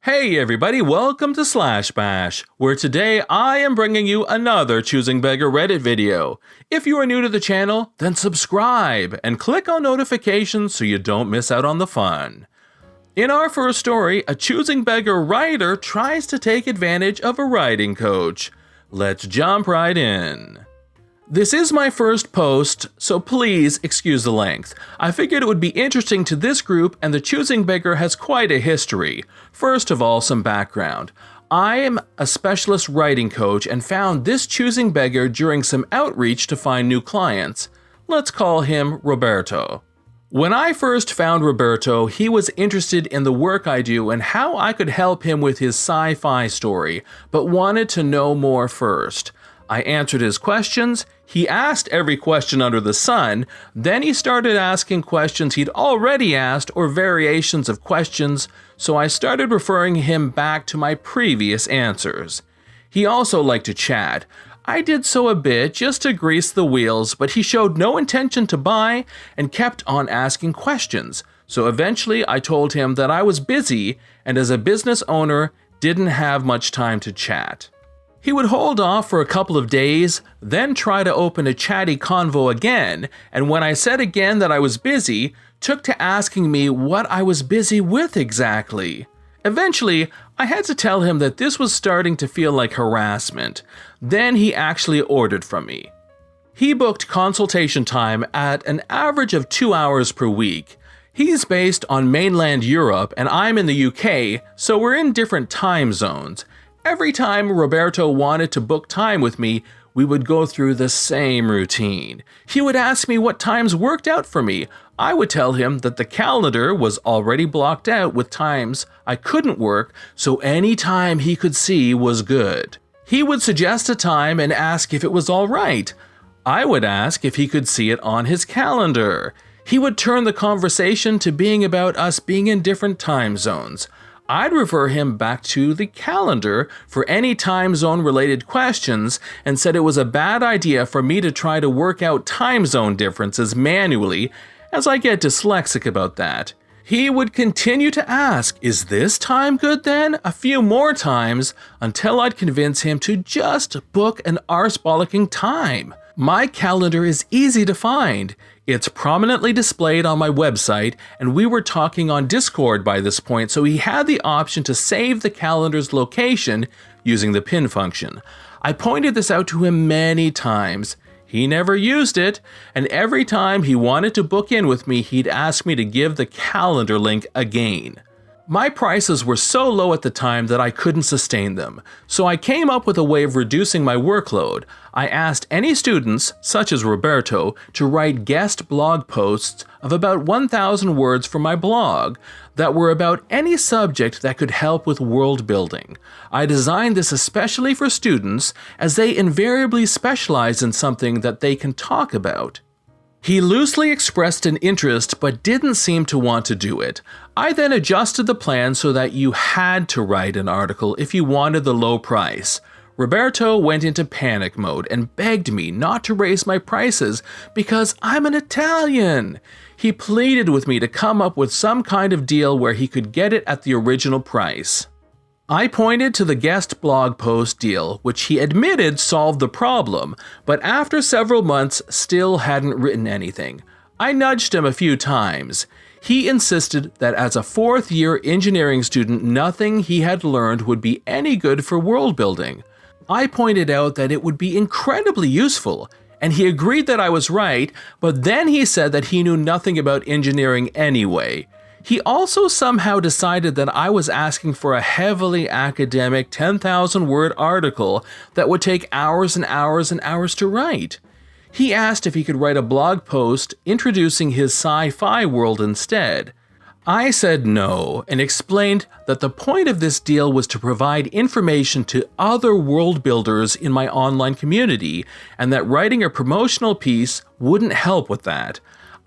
Hey everybody, welcome to Slash Bash, where today I am bringing you another Choosing Beggar Reddit video. If you are new to the channel, then subscribe and click on notifications so you don't miss out on the fun. In our first story, a Choosing Beggar writer tries to take advantage of a writing coach. Let's jump right in. This is my first post, so please excuse the length. I figured it would be interesting to this group, and the Choosing Beggar has quite a history. First of all, some background. I am a specialist writing coach and found this Choosing Beggar during some outreach to find new clients. Let's call him Roberto. When I first found Roberto, he was interested in the work I do and how I could help him with his sci-fi story, but wanted to know more first. I answered his questions, he asked every question under the sun, then he started asking questions he'd already asked or variations of questions, so I started referring him back to my previous answers. He also liked to chat. I did so a bit just to grease the wheels, but he showed no intention to buy and kept on asking questions, so eventually I told him that I was busy and as a business owner didn't have much time to chat. He would hold off for a couple of days, then try to open a chatty convo again, and when I said again that I was busy, took to asking me what I was busy with exactly. Eventually, I had to tell him that this was starting to feel like harassment. Then he actually ordered from me. He booked consultation time at an average of 2 hours per week. He's based on mainland Europe and I'm in the UK, so we're in different time zones. Every time Roberto wanted to book time with me, we would go through the same routine. He would ask me what times worked out for me. I would tell him that the calendar was already blocked out with times I couldn't work, so any time he could see was good. He would suggest a time and ask if it was all right. I would ask if he could see it on his calendar. He would turn the conversation to being about us being in different time zones. I'd refer him back to the calendar for any time zone related questions and said it was a bad idea for me to try to work out time zone differences manually, as I get dyslexic about that. He would continue to ask, "Is this time good then?" a few more times until I'd convince him to just book an arse-bollocking time. My calendar is easy to find. It's prominently displayed on my website, and we were talking on Discord by this point, so he had the option to save the calendar's location using the pin function. I pointed this out to him many times. He never used it, and every time he wanted to book in with me, he'd ask me to give the calendar link again. My prices were so low at the time that I couldn't sustain them, so I came up with a way of reducing my workload. I asked any students, such as Roberto, to write guest blog posts of about 1,000 words for my blog that were about any subject that could help with world building. I designed this especially for students, as they invariably specialize in something that they can talk about. He loosely expressed an interest but didn't seem to want to do it. I then adjusted the plan so that you had to write an article if you wanted the low price. Roberto went into panic mode and begged me not to raise my prices because I'm an Italian. He pleaded with me to come up with some kind of deal where he could get it at the original price. I pointed to the guest blog post deal, which he admitted solved the problem, but after several months still hadn't written anything. I nudged him a few times. He insisted that as a fourth-year engineering student, nothing he had learned would be any good for world building. I pointed out that it would be incredibly useful, and he agreed that I was right, but then he said that he knew nothing about engineering anyway. He also somehow decided that I was asking for a heavily academic 10,000-word article that would take hours and hours and hours to write. He asked if he could write a blog post introducing his sci-fi world instead. I said no and explained that the point of this deal was to provide information to other world builders in my online community and that writing a promotional piece wouldn't help with that.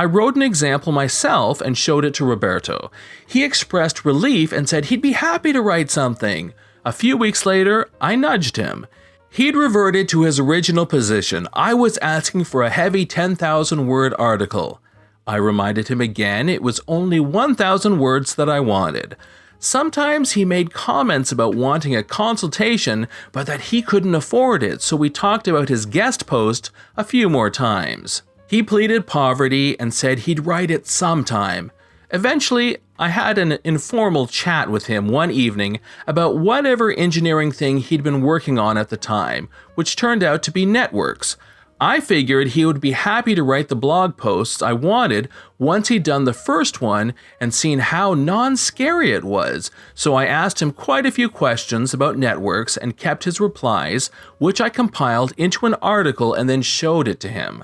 I wrote an example myself and showed it to Roberto. He expressed relief and said he'd be happy to write something. A few weeks later, I nudged him. He'd reverted to his original position. I was asking for a heavy 10,000-word article. I reminded him again it was only 1,000 words that I wanted. Sometimes he made comments about wanting a consultation, but that he couldn't afford it, so we talked about his guest post a few more times. He pleaded poverty and said he'd write it sometime. Eventually, I had an informal chat with him one evening about whatever engineering thing he'd been working on at the time, which turned out to be networks. I figured he would be happy to write the blog posts I wanted once he'd done the first one and seen how non-scary it was, so I asked him quite a few questions about networks and kept his replies, which I compiled into an article and then showed it to him.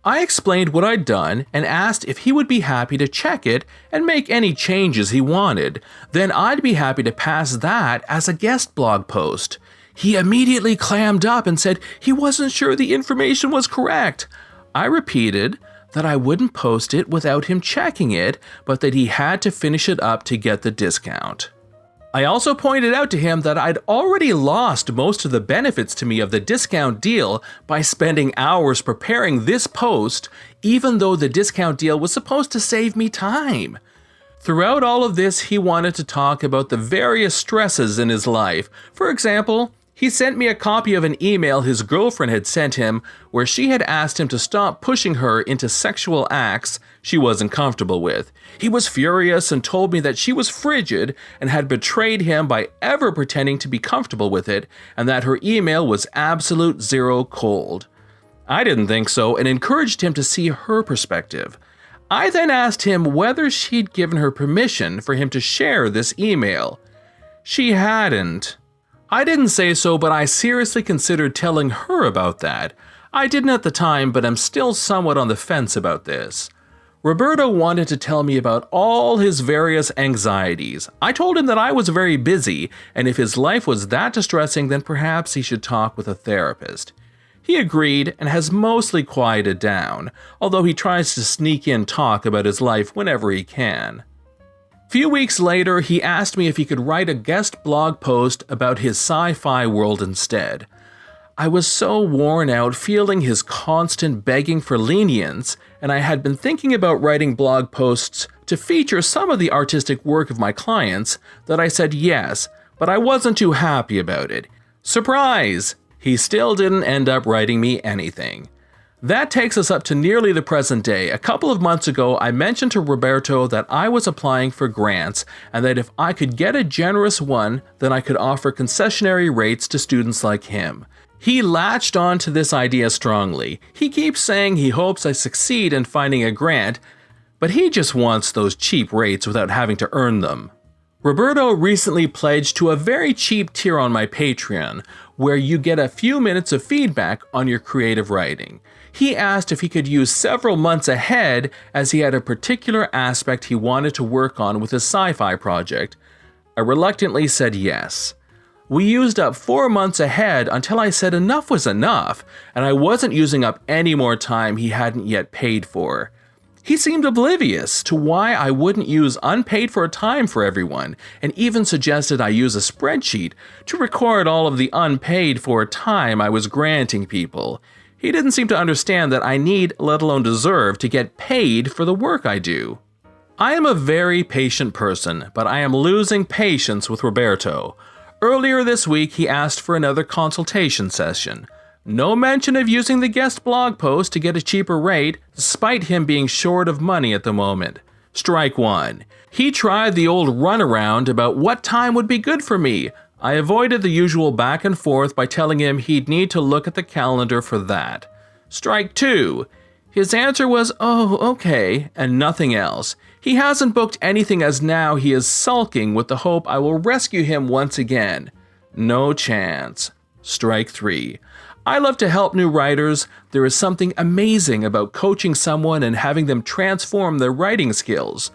I explained what I'd done and asked if he would be happy to check it and make any changes he wanted. Then I'd be happy to pass that as a guest blog post. He immediately clammed up and said he wasn't sure the information was correct. I repeated that I wouldn't post it without him checking it, but that he had to finish it up to get the discount. I also pointed out to him that I'd already lost most of the benefits to me of the discount deal by spending hours preparing this post, even though the discount deal was supposed to save me time. Throughout all of this, he wanted to talk about the various stresses in his life. For example, he sent me a copy of an email his girlfriend had sent him where she had asked him to stop pushing her into sexual acts she wasn't comfortable with. He was furious and told me that she was frigid and had betrayed him by ever pretending to be comfortable with it, and that her email was absolute zero cold. I didn't think so and encouraged him to see her perspective. I then asked him whether she'd given her permission for him to share this email. She hadn't. I didn't say so, but I seriously considered telling her about that. I didn't at the time, but I'm still somewhat on the fence about this. Roberto wanted to tell me about all his various anxieties. I told him that I was very busy, and if his life was that distressing, then perhaps he should talk with a therapist. He agreed and has mostly quieted down, although he tries to sneak in talk about his life whenever he can. A few weeks later, he asked me if he could write a guest blog post about his sci-fi world instead. I was so worn out feeling his constant begging for lenience, and I had been thinking about writing blog posts to feature some of the artistic work of my clients that I said yes, but I wasn't too happy about it. Surprise! He still didn't end up writing me anything. That takes us up to nearly the present day. A couple of months ago, I mentioned to Roberto that I was applying for grants and that if I could get a generous one, then I could offer concessionary rates to students like him. He latched on to this idea strongly. He keeps saying he hopes I succeed in finding a grant, but he just wants those cheap rates without having to earn them. Roberto recently pledged to a very cheap tier on my Patreon, where you get a few minutes of feedback on your creative writing. He asked if he could use several months ahead as he had a particular aspect he wanted to work on with his sci-fi project. I reluctantly said yes. We used up 4 months ahead until I said enough was enough, and I wasn't using up any more time he hadn't yet paid for. He seemed oblivious to why I wouldn't use unpaid for time for everyone, and even suggested I use a spreadsheet to record all of the unpaid for time I was granting people. He didn't seem to understand that I need, let alone deserve, to get paid for the work I do. I am a very patient person, but I am losing patience with Roberto. Earlier this week, he asked for another consultation session. No mention of using the guest blog post to get a cheaper rate, despite him being short of money at the moment. Strike one. He tried the old runaround about what time would be good for me. I avoided the usual back and forth by telling him he'd need to look at the calendar for that. Strike two. His answer was, "Oh, okay," and nothing else. He hasn't booked anything as now he is sulking with the hope I will rescue him once again. No chance. Strike three. I love to help new writers. There is something amazing about coaching someone and having them transform their writing skills.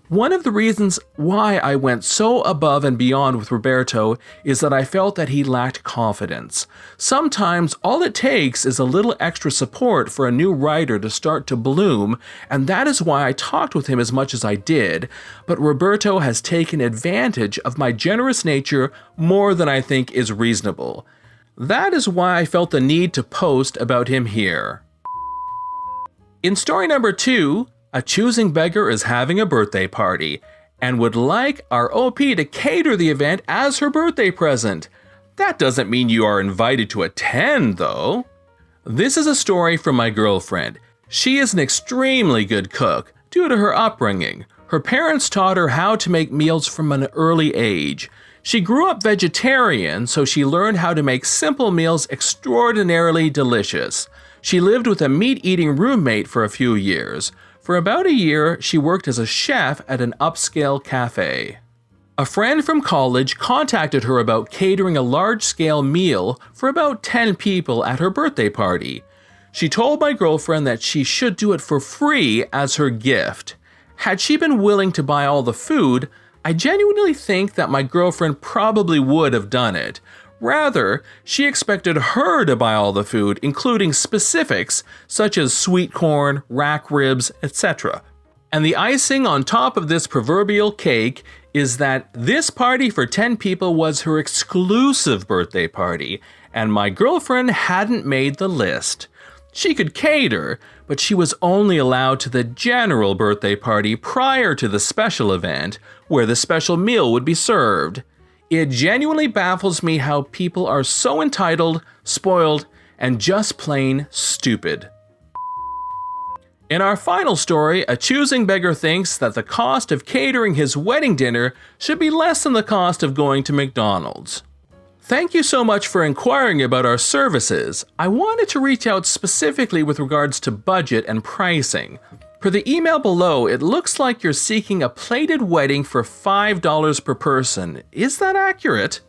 One of the reasons why I went so above and beyond with Roberto is that I felt that he lacked confidence. Sometimes all it takes is a little extra support for a new writer to start to bloom, and that is why I talked with him as much as I did, but Roberto has taken advantage of my generous nature more than I think is reasonable. That is why I felt the need to post about him here. In story number 2, A Choosing Beggar is having a birthday party. and would like our OP to cater the event as her birthday present. That doesn't mean you are invited to attend, though. This is a story from my girlfriend. She is an extremely good cook due to her upbringing. Her parents taught her how to make meals from an early age. She grew up vegetarian, so she learned how to make simple meals extraordinarily delicious. She lived with a meat-eating roommate for a few years. For about a year, she worked as a chef at an upscale cafe. A friend from college contacted her about catering a large-scale meal for about 10 people at her birthday party. She told my girlfriend that she should do it for free as her gift. Had she been willing to buy all the food, I genuinely think that my girlfriend probably would have done it. Rather, she expected her to buy all the food, including specifics such as sweet corn, rack ribs, etc. And the icing on top of this proverbial cake is that this party for 10 people was her exclusive birthday party, and my girlfriend hadn't made the list. She could cater, but she was only allowed to the general birthday party prior to the special event, where the special meal would be served. It genuinely baffles me how people are so entitled, spoiled, and just plain stupid. In our final story, a choosing beggar thinks that the cost of catering his wedding dinner should be less than the cost of going to McDonald's. Thank you so much for inquiring about our services. I wanted to reach out specifically with regards to budget and pricing. Per the email below, it looks like you're seeking a plated wedding for $5 per person. Is that accurate?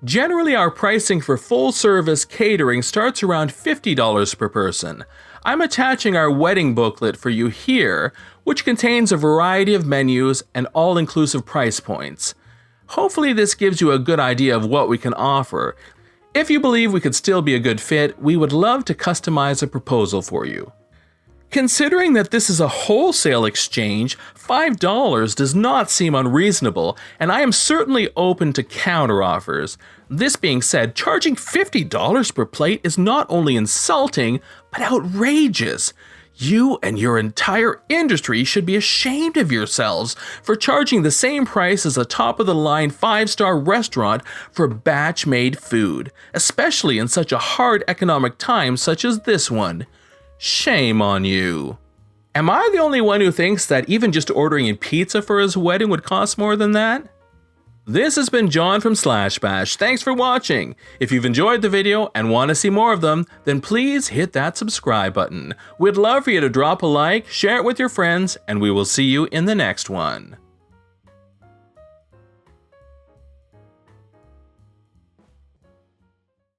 Generally, our pricing for full-service catering starts around $50 per person. I'm attaching our wedding booklet for you here, which contains a variety of menus and all-inclusive price points. Hopefully this gives you a good idea of what we can offer. If you believe we could still be a good fit, we would love to customize a proposal for you. Considering that this is a wholesale exchange, $5 does not seem unreasonable, and I am certainly open to counteroffers. This being said, charging $50 per plate is not only insulting, but outrageous. You and your entire industry should be ashamed of yourselves for charging the same price as a top-of-the-line 5-star restaurant for batch-made food, especially in such a hard economic time such as this one. Shame on you. Am I the only one who thinks that even just ordering a pizza for his wedding would cost more than that? This has been John from Slash Bash. Thanks for watching. If you've enjoyed the video and want to see more of them, then please hit that subscribe button. We'd love for you to drop a like, share it with your friends, and we will see you in the next one.